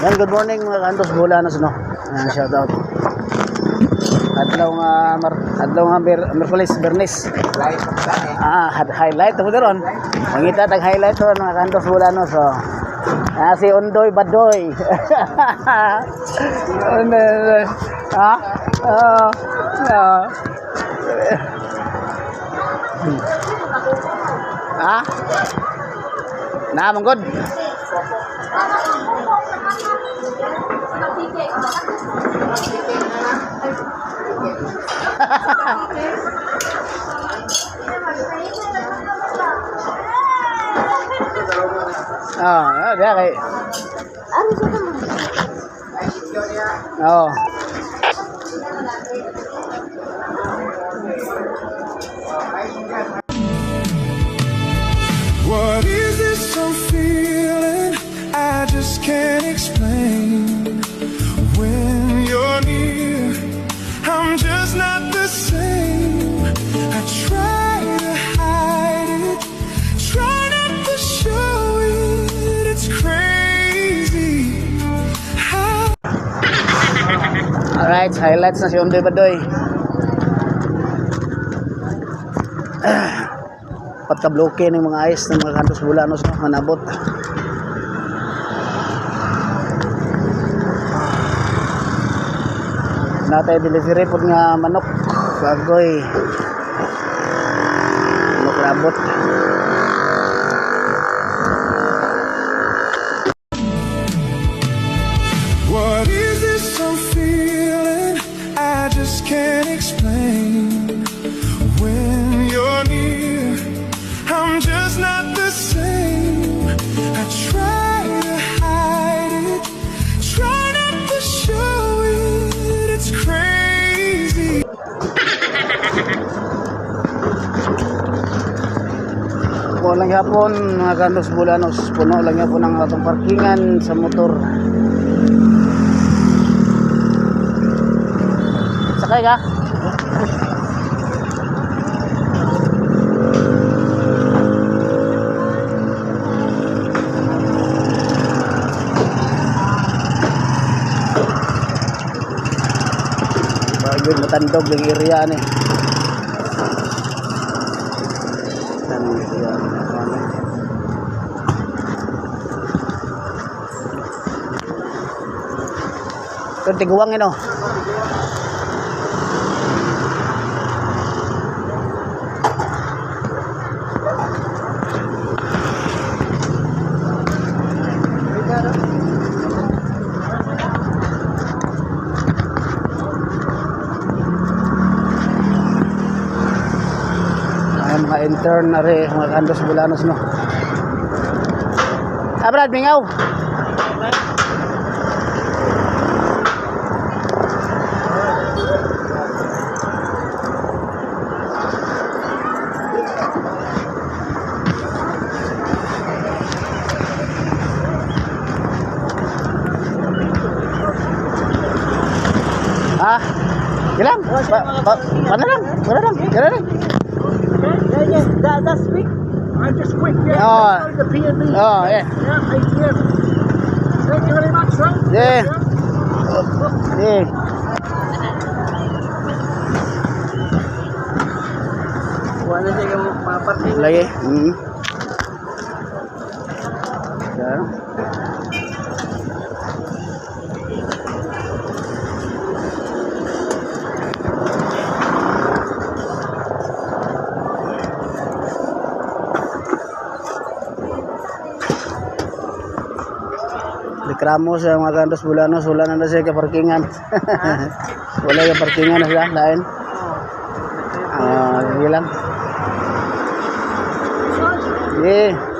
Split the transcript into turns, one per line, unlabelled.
Yan, good morning mga kantos Bulanos, no. Shout out. Adlaw nga Merkulis, Bernis. Highlight mo doon. Mangita tag highlight to mga kantos Bulanos, so. Si Undoy Badoy. Nah, manggod. Dia kay. Oh.
What is this I'm feeling? I just can't explain. When you're near, I'm just not the same. I try to hide it, try not to show it. It's crazy how.
Alright, highlights na si Undoy Badoy. Pagka-bloke ng mga ayos ng mga kantos Bulanos, no, manabot. Natay delivery po nga manok bagoy manok labot.
What is this I'm feeling? I just can't explain. When you're near, I'm just not the same. I try to hide it, try not to show it. It's crazy.
Puno lang yapon mga kantos Bulanos, puno lang yapon ang atong parkingan sa motor. Sakay ka? Bagay matandog yung area ni. Ito tiguang ino. Mga intern na rin, mga kantos Bulanos, no. Brad, mingaw. Ilang? Mana lang?
Yes, that's quick. I just quick. Yeah.
Oh.
The P&B.
Oh, yeah.
Yeah, ATM. Thank you very much, sir.
Yeah. Yeah.
Wala na yung mga parking.
Lagi. Yan. Reklamo sa mga kantos Bulanos, wala na siya kaparkingan. Wala yung parkingan na siya, lain. Sige lang. Yeah.